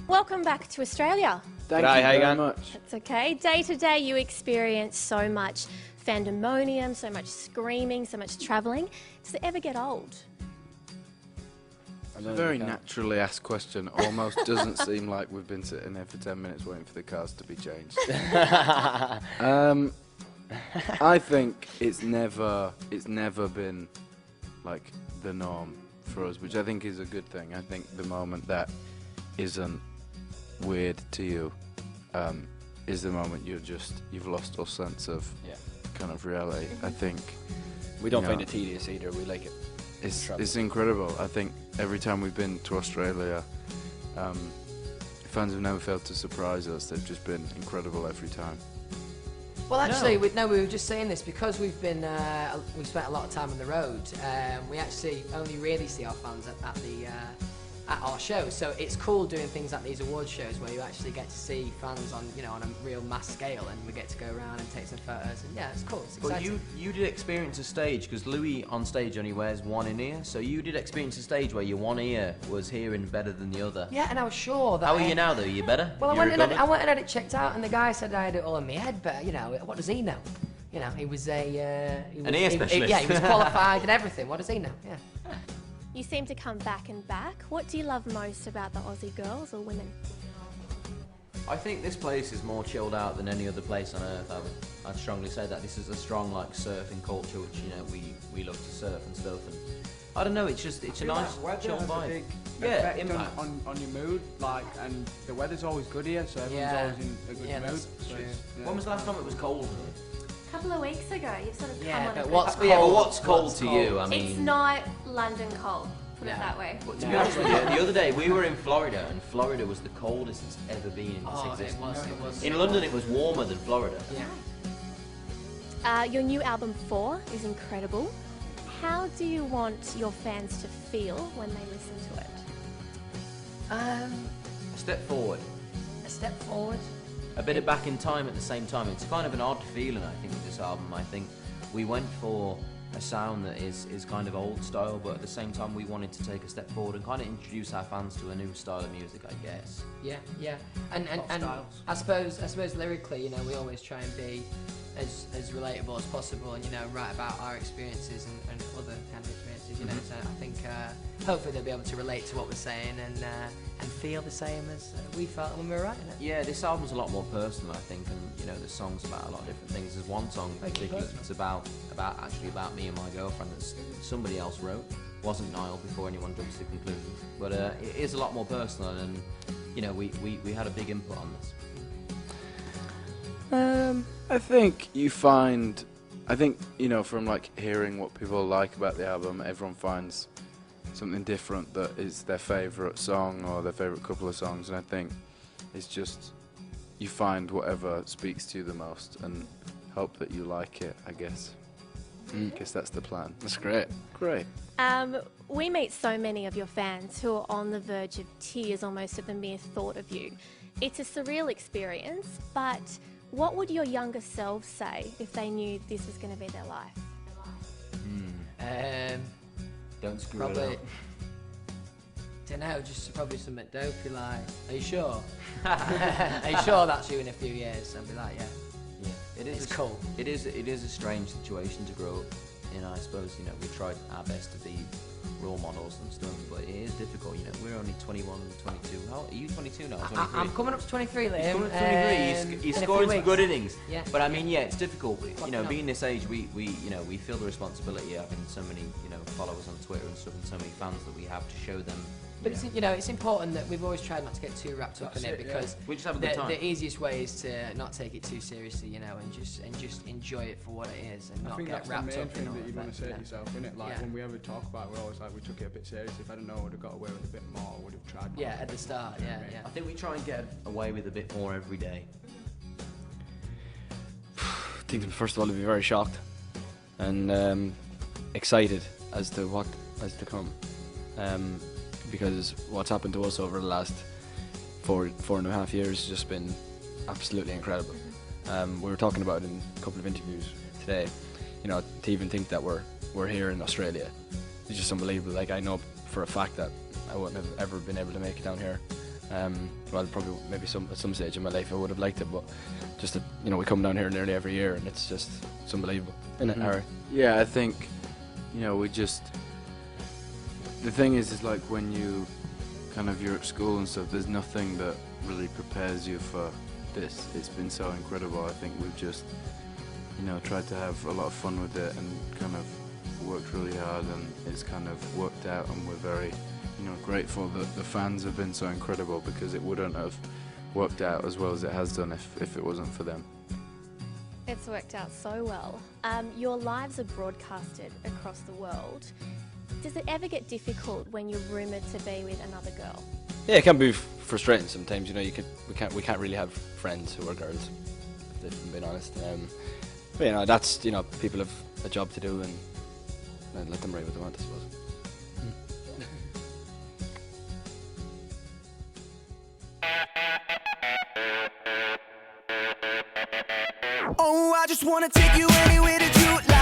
Welcome back to Australia. Thank you very much. That's okay. Day to day you experience so much fandemonium, so much screaming, so much travelling. Does it ever get old? It's a very naturally asked question. Almost doesn't seem like we've been sitting here for 10 minutes waiting for the cars to be changed. I think it's never been like the norm for us, which I think is a good thing. I think the moment that isn't weird to you is the moment you've lost all sense of kind of reality. I think we don't find it tedious either. We like it. It's incredible. I think every time we've been to Australia, fans have never failed to surprise us. They've just been incredible every time. Well, actually, we were just saying this because we've spent a lot of time on the road. We actually only really see our fans at our shows, so it's cool doing things like these award shows where you actually get to see fans on a real mass scale, and we get to go around and take some photos, and yeah, it's cool. It's exciting. But you did experience a stage, because Louis on stage only wears one in-ear, so you did experience a stage where your one ear was hearing better than the other. Yeah, and I was sure that. How are you now, though? Are you better? Well, I went and had it checked out, and the guy said I had it all in my head, but what does he know? He was an ear specialist. Yeah, he was qualified and everything. What does he know? Yeah. You seem to come back and back. What do you love most about the Aussie girls or women? I think this place is more chilled out than any other place on earth. I'd strongly say that. This is a strong surfing culture, which we love to surf and stuff. And I don't know, it's a nice chill vibe. Yeah, impact on your mood, and the weather's always good here, so everyone's always in a good mood. So when was the last time it was cold here? A couple of weeks ago, you've sort of come on. But what's cold to you? I mean, it's not London cold. Put it that way. But to be honest with you, the other day we were in Florida, and Florida was the coldest it's ever been in its existence. It was. In London, it was warmer than Florida. Yeah. Your new album 4 is incredible. How do you want your fans to feel when they listen to it? A step forward. A step forward. A bit of back in time at the same time. It's kind of an odd feeling, I think, with this album. I think we went for a sound that is kind of old style, but at the same time we wanted to take a step forward and kind of introduce our fans to a new style of music, I guess. Yeah. And I suppose lyrically, we always try and be as relatable as possible, and write about our experiences and other kind of experiences. So I think hopefully they'll be able to relate to what we're saying and feel the same as we felt when we were writing it. Yeah, this album's a lot more personal, I think, and there's songs about a lot of different things. There's one song particularly that's about me and my girlfriend that somebody else wrote. It wasn't Niall, before anyone jumps to conclusions, but it is a lot more personal, and we had a big input on this. I think from hearing what people like about the album, everyone finds something different that is their favourite song or their favourite couple of songs, and I think it's just you find whatever speaks to you the most and hope that you like it, I guess. I guess that's the plan. That's great. Great. We meet so many of your fans who are on the verge of tears almost at the mere thought of you. It's a surreal experience, but what would your younger selves say if they knew this was going to be their life? Don't screw it up. Don't know, just probably something dopey like, are you sure? Are you sure that's you in a few years? I'd be like, yeah. It's cool. It is a strange situation to grow up in, I suppose. We tried our best to be role models and stuff, but it is difficult. We're only 21, 22. How are you? 22 now? 23? I'm coming up to 23, Liam. He's coming up to 23. He's scoring some good innings. Yeah. But I mean, it's difficult. Being this age, we feel the responsibility of having so many followers on Twitter and stuff, and so many fans that we have to show them. But it's important that we've always tried not to get too wrapped up in it, because we just have a good time. The easiest way is to not take it too seriously, and just enjoy it for what it is, and not get wrapped up in it. I think that's the main thing that you want to say to yourself, innit? When we ever talk about it, we're always like, we took it a bit seriously. If I don't know, I would have got away with a bit more, I would have tried more. Yeah, at the start, yeah. I think we try and get away with a bit more every day. I think first of all, to be very shocked and excited as to what is to come. Because what's happened to us over the last 4.5 years has just been absolutely incredible. We were talking about it in a couple of interviews today. To even think that we're here in Australia, it's just unbelievable. I know for a fact that I wouldn't have ever been able to make it down here, Well, probably maybe at some stage in my life I would have liked it, but just that, you know, we come down here nearly every year and it's unbelievable, isn't it, Harry? Yeah, I think, you know, the thing is like when you're at school and stuff, there's nothing that really prepares you for this. It's been so incredible. I think we've just, you know, tried to have a lot of fun with it and kind of worked really hard, and it's kind of worked out, and we're very, you know, grateful that the fans have been so incredible, because it wouldn't have worked out as well as it has done if it wasn't for them. It's worked out so well. Your lives are broadcasted across the world. Does it ever get difficult when you're rumoured to be with another girl? Yeah, it can be frustrating sometimes. You know, we can't really have friends who are girls, if I'm being honest. But you know, that's, you know, people have a job to do, and let them write what they want, I suppose. Oh, I just wanna take you anywhere that you like.